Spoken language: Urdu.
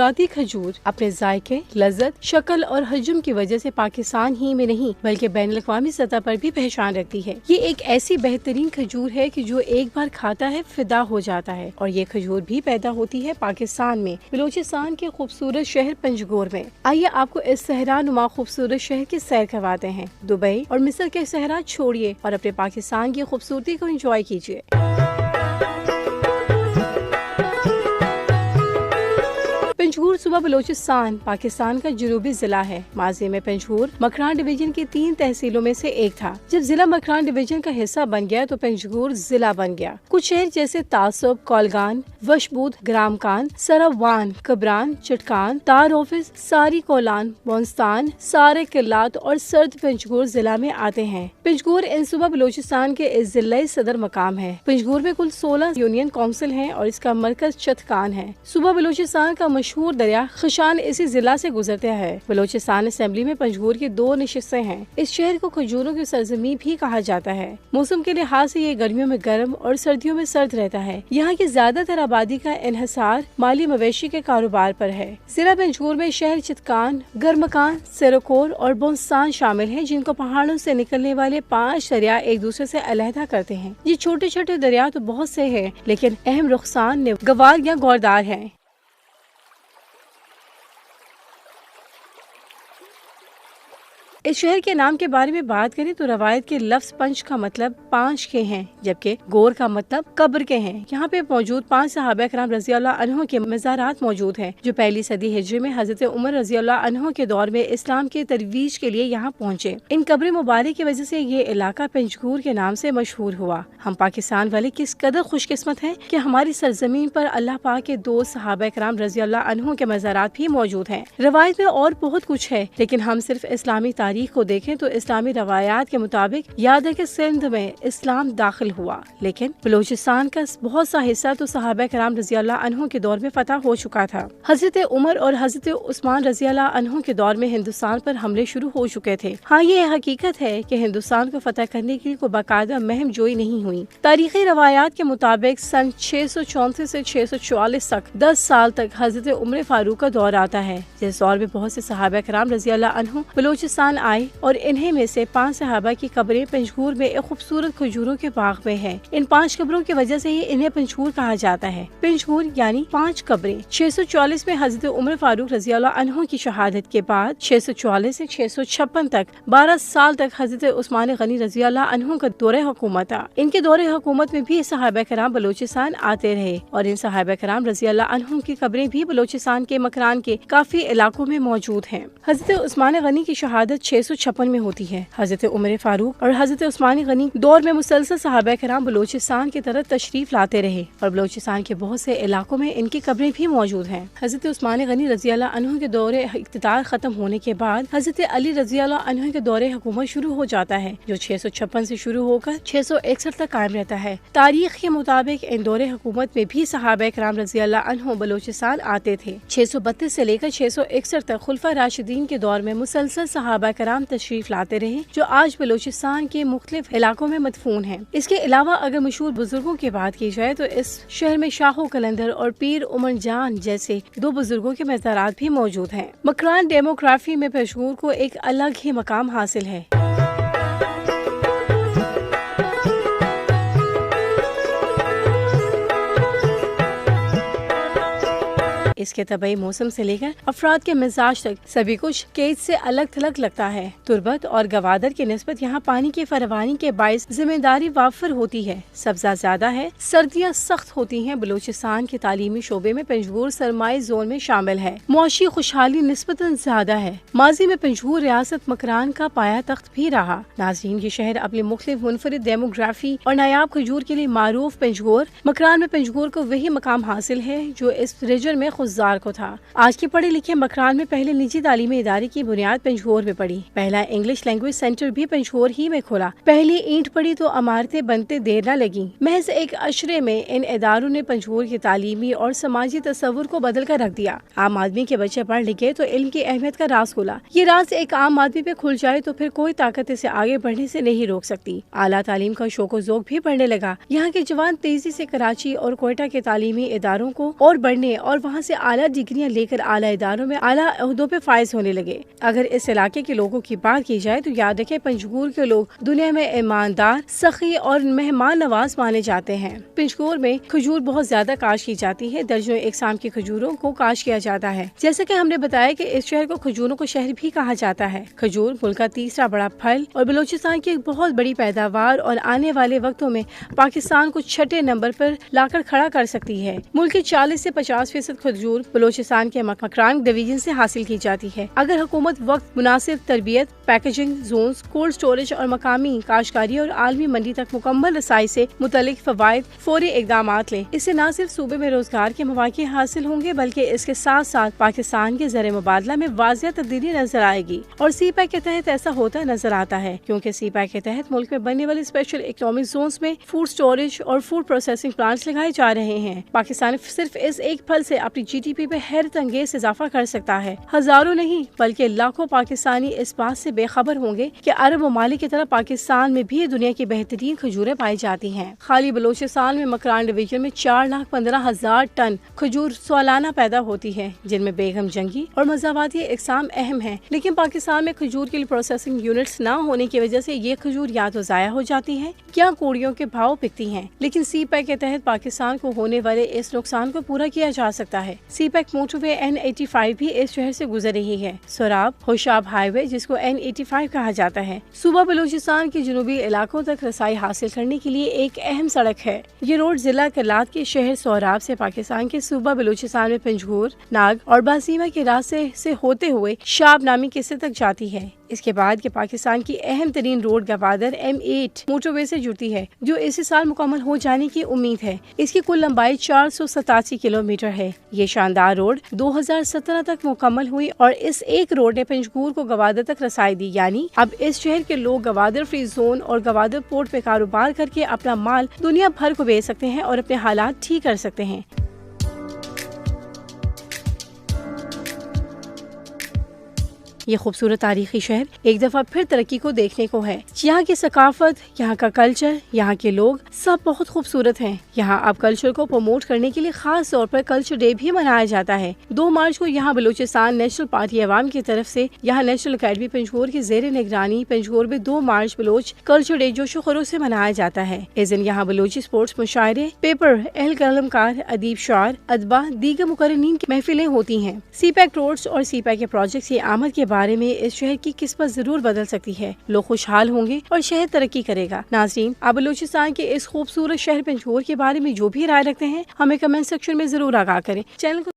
ذاتی کھجور اپنے ذائقے، لذت، شکل اور حجم کی وجہ سے پاکستان ہی میں نہیں بلکہ بین الاقوامی سطح پر بھی پہچان رکھتی ہے۔ یہ ایک ایسی بہترین کھجور ہے کہ جو ایک بار کھاتا ہے فدا ہو جاتا ہے، اور یہ کھجور بھی پیدا ہوتی ہے پاکستان میں، بلوچستان کے خوبصورت شہر پنجگور میں۔ آئیے آپ کو اس صحرا نما خوبصورت شہر کی سیر کرواتے ہیں۔ دبئی اور مصر کے صحرا چھوڑیے اور اپنے پاکستان کی خوبصورتی کو انجوائے کیجیے۔ پنجگور صوبہ بلوچستان پاکستان کا جنوبی ضلع ہے۔ ماضی میں پنجگور مکران ڈویژن کی 3 تحصیلوں میں سے ایک تھا۔ جب ضلع مکران ڈویژن کا حصہ بن گیا تو پنجگور ضلع بن گیا۔ کچھ شہر جیسے تعصب، کولگان، وشبود، گرام کان، سراوان، کبران، چٹکان، تار آفس، ساری کولان، بونستان، سارے قلات اور سرد پنجگور ضلع میں آتے ہیں۔ پنجگور ان صوبہ بلوچستان کے اس ضلع صدر مقام ہے۔ پنجگور میں کل 16 یونین کونسل ہیں اور اس کا مرکز چٹکان ہے۔ صوبہ بلوچستان کا مشہور دریا خشان اسی ضلع سے گزرتا ہے۔ بلوچستان اسمبلی میں پنجگور کی 2 نشستیں ہیں۔ اس شہر کو کھجوروں کی سرزمین بھی کہا جاتا ہے۔ موسم کے لحاظ سے یہ گرمیوں میں گرم اور سردیوں میں سرد رہتا ہے۔ یہاں کی زیادہ تر آبادی کا انحصار مالی مویشی کے کاروبار پر ہے۔ ضلع پنجگور میں شہر چتکان، گرمکان، سیروکور اور بونستان شامل ہیں، جن کو پہاڑوں سے نکلنے والے 5 دریا ایک دوسرے سے علیحدہ کرتے ہیں۔ یہ چھوٹے چھوٹے دریا تو بہت سے ہیں، لیکن اہم رخصان گوار یا گوردار ہیں۔ اس شہر کے نام کے بارے میں بات کریں تو روایت کے لفظ پنج کا مطلب 5 کے ہیں، جبکہ گور کا مطلب قبر کے ہیں۔ یہاں پہ موجود 5 صحابہ کرام رضی اللہ عنہ کے مزارات موجود ہیں، جو پہلی صدی ہجری میں حضرت عمر رضی اللہ عنہ کے دور میں اسلام کے ترویج کے لیے یہاں پہنچے۔ ان قبر مبارک کی وجہ سے یہ علاقہ پنجگور کے نام سے مشہور ہوا۔ ہم پاکستان والے کس قدر خوش قسمت ہیں کہ ہماری سرزمین پر اللہ پاک کے 2 صحابہ کرام رضی اللہ عنہ کے مزارات بھی موجود ہیں۔ روایت میں اور بہت کچھ ہے، لیکن ہم صرف اسلامی تاریخ کو دیکھیں تو اسلامی روایات کے مطابق یاد ہے کہ سندھ میں اسلام داخل ہوا، لیکن بلوچستان کا بہت سا حصہ تو صحابہ کرام رضی اللہ عنہ کے دور میں فتح ہو چکا تھا۔ حضرت عمر اور حضرت عثمان رضی اللہ عنہ کے دور میں ہندوستان پر حملے شروع ہو چکے تھے۔ ہاں، یہ حقیقت ہے کہ ہندوستان کو فتح کرنے کے لیے کوئی باقاعدہ مہم جوئی نہیں ہوئی۔ تاریخی روایات کے مطابق سن 634 سے 644 تک 10 سال تک حضرت عمر فاروق کا دور آتا ہے، جس دور میں بہت سے صحابہ کرام رضی اللہ عنہ بلوچستان آئے، اور انہیں میں سے 5 صحابہ کی قبریں پنجگور میں ایک خوبصورت کھجوروں کے باغ میں ہیں۔ ان 5 قبروں کی وجہ سے ہی انہیں پنجگور کہا جاتا ہے۔ پنجگور یعنی 5 قبریں۔ 644 میں حضرت عمر فاروق رضی اللہ عنہ کی شہادت کے بعد 644 سے 656 تک 12 سال تک حضرت عثمان غنی رضی اللہ عنہ کا دور حکومت تھا۔ ان کے دور حکومت میں بھی صحابہ کرام بلوچستان آتے رہے، اور ان صحابہ کرام رضی اللہ عنہ کی قبریں بھی بلوچستان کے مکران کے کافی علاقوں میں موجود ہیں۔ حضرت عثمان غنی کی شہادت 656 میں ہوتی ہے۔ حضرت عمر فاروق اور حضرت عثمان غنی دور میں مسلسل صحابہ کرام بلوچستان کی طرف تشریف لاتے رہے، اور بلوچستان کے بہت سے علاقوں میں ان کی قبریں بھی موجود ہیں۔ حضرت عثمان غنی رضی اللہ عنہ کے دور اقتدار ختم ہونے کے بعد حضرت علی رضی اللہ عنہ کے دور حکومت شروع ہو جاتا ہے، جو 656 سے شروع ہو کر 661 تک قائم رہتا ہے۔ تاریخ کے مطابق ان دور حکومت میں بھی صحابہ کرام رضی اللہ عنہ بلوچستان آتے تھے۔ 632 سے لے کر 661 تک خلفاء راشدین کے دور میں مسلسل صحابہ کرام تشریف لاتے رہے، جو آج بلوچستان کے مختلف علاقوں میں مدفون ہیں۔ اس کے علاوہ اگر مشہور بزرگوں کی بات کی جائے تو اس شہر میں شاہ و قلندر اور پیر عمر جان جیسے 2 بزرگوں کے مزارات بھی موجود ہیں۔ مکران ڈیموگرافی میں پنجگور کو ایک الگ ہی مقام حاصل ہے۔ اس کے طبعی موسم سے لے کر افراد کے مزاج تک سبھی کچھ قید سے الگ تھلگ لگتا ہے۔ تربت اور گوادر کی نسبت یہاں پانی کی فراوانی کے باعث ذمہ داری وافر ہوتی ہے، سبزہ زیادہ ہے، سردیاں سخت ہوتی ہیں۔ بلوچستان کے تعلیمی شعبے میں پنجگور سرمائی زون میں شامل ہے۔ معاشی خوشحالی نسبتاً زیادہ ہے۔ ماضی میں پنجگور ریاست مکران کا پایا تخت بھی رہا۔ ناظرین، یہ شہر اپنی مختلف منفرد ڈیموگرافی اور نایاب کھجور کے لیے معروف پنجگور مکران میں پنجگور کو وہی مقام حاصل ہے جو اس ریجن میں خزدار کو تھا۔ آج کے پڑھے لکھے مکران میں پہلے نجی تعلیمی ادارے کی بنیاد پنجگور میں پڑی۔ پہلا انگلش لینگویج سینٹر بھی پنجگور ہی میں کھولا۔ پہلی اینٹ پڑی تو عمارتیں بنتے دیر نہ لگی۔ محض ایک عشرے میں ان اداروں نے پنجگور کی تعلیمی اور سماجی تصور کو بدل کر رکھ دیا۔ عام آدمی کے بچے پڑھ لکھے تو علم کی اہمیت کا راز کھولا۔ یہ راز ایک عام آدمی پہ کھل جائے تو پھر کوئی طاقت اسے آگے بڑھنے سے نہیں روک سکتی۔ اعلیٰ تعلیم کا شوق و ذوق بھی بڑھنے لگا۔ یہاں کے جوان تیزی سے کراچی اور کوئٹہ کے تعلیمی اداروں کو اور بڑھنے اور وہاں سے سے اعلیٰ ڈگریاں لے کر اعلیٰ اداروں میں اعلیٰ عہدوں پہ فائز ہونے لگے۔ اگر اس علاقے کے لوگوں کی بات کی جائے تو یاد رکھیں پنجگور کے لوگ دنیا میں ایماندار، سخی اور مہمان نواز مانے جاتے ہیں۔ پنجگور میں کھجور بہت زیادہ کاشت کی جاتی ہے، درجنوں اقسام کی کھجوروں کو کاشت کیا جاتا ہے۔ جیسا کہ ہم نے بتایا کہ اس شہر کو کھجوروں کو شہر بھی کہا جاتا ہے۔ کھجور ملک کا تیسرا بڑا پھل اور بلوچستان کی ایک بہت بڑی پیداوار اور آنے والے وقتوں میں پاکستان کو چھٹے نمبر پر لا کر کھڑا کر سکتی ہے۔ ملک کی 40 سے 50% کھجور بلوچستان کے مکران ڈویژن سے حاصل کی جاتی ہے۔ اگر حکومت وقت مناسب تربیت، پیکیجنگ زونز، کولڈ اسٹوریج اور مقامی کاشتکاری اور عالمی منڈی تک مکمل رسائی سے متعلق فوائد فوری اقدامات لے، اس سے نہ صرف صوبے میں روزگار کے مواقع حاصل ہوں گے بلکہ اس کے ساتھ ساتھ پاکستان کے زر مبادلہ میں واضح تبدیلی نظر آئے گی۔ اور سی پیک کے تحت ایسا ہوتا نظر آتا ہے کیونکہ سی پیک کے تحت ملک میں بننے والے اسپیشل اکنامک زونز میں فوڈ اسٹوریج اور فوڈ پروسیسنگ پلانٹس لگائے جا رہے ہیں۔ پاکستان صرف اس ایک پھل سے اپنی جی ڈی پی میں حیرت انگیز اضافہ کر سکتا ہے۔ ہزاروں نہیں بلکہ لاکھوں پاکستانی اس بات سے بے خبر ہوں گے کہ عرب ممالک کی طرح پاکستان میں بھی دنیا کی بہترین کھجوریں پائی جاتی ہیں۔ خالی بلوچستان میں مکران ڈویژن میں 4,15,000 ٹن کھجور سالانہ پیدا ہوتی ہے، جن میں بیگم جنگی اور مزاواتی اقسام اہم ہیں۔ لیکن پاکستان میں کھجور کے لیے پروسیسنگ یونٹس نہ ہونے کی وجہ سے یہ کھجور یا تو ضائع ہو جاتی ہے یا کوڑیوں کے بھاؤ بکتی ہیں۔ لیکن سی پیک کے تحت پاکستان کو ہونے والے اس نقصان کو پورا کیا جا سکتا ہے۔ سی پیک موٹر وے N85 بھی اس شہر سے گزر رہی ہے۔ سوراب ہوشاب ہائی وے جس کو N85 کہا جاتا ہے، صوبہ بلوچستان کے جنوبی علاقوں تک رسائی حاصل کرنے کے لیے ایک اہم سڑک ہے۔ یہ روڈ ضلع کرلات کے شہر سوراب سے پاکستان کے صوبہ بلوچستان میں پنجگور، ناگ اور باسیما کے راستے سے ہوتے ہوئے شاب نامی قصے تک جاتی ہے۔ اس کے بعد یہ پاکستان کی اہم ترین روڈ گوادر M8 موٹر وے سے جڑتی ہے جو اسی سال مکمل ہو جانے کی امید ہے۔ اس کی کل لمبائی 487 کلومیٹر ہے۔ یہ شاندار روڈ 2017 تک مکمل ہوئی اور اس ایک روڈ نے پنجگور کو گوادر تک رسائی دی، یعنی اب اس شہر کے لوگ گوادر فری زون اور گوادر پورٹ پہ کاروبار کر کے اپنا مال دنیا بھر کو بیچ سکتے ہیں اور اپنے حالات ٹھیک کر سکتے ہیں۔ یہ خوبصورت تاریخی شہر ایک دفعہ پھر ترقی کو دیکھنے کو ہے۔ یہاں کی ثقافت، یہاں کا کلچر، یہاں کے لوگ سب بہت خوبصورت ہیں۔ یہاں اب کلچر کو پروموٹ کرنے کے لیے خاص طور پر کلچر ڈے بھی منایا جاتا ہے۔ 2 مارچ کو یہاں بلوچستان نیشنل پارٹی عوام کی طرف سے یہاں نیشنل اکیڈمی پنجگور کی زیر نگرانی پنجگور میں 2 مارچ بلوچ کلچر ڈے جوش و خروش سے منایا جاتا ہے۔ اس دن یہاں بلوچی سپورٹس، مشاعرے، پیپر، اہل قلم کار، ادیب، شاعر، ادبا، دیگر مقررین کی محفلیں ہوتی ہیں۔ سی پیک روڈز اور سی پیک کے پروجیکٹس کی آمد کے بارے میں اس شہر کی قسمت ضرور بدل سکتی ہے۔ لوگ خوشحال ہوں گے اور شہر ترقی کرے گا۔ ناظرین، آپ بلوچستان کے اس خوبصورت شہر پنجگور کے بارے میں جو بھی رائے رکھتے ہیں ہمیں کمنٹ سیکشن میں ضرور آگاہ کریں۔ چینل کو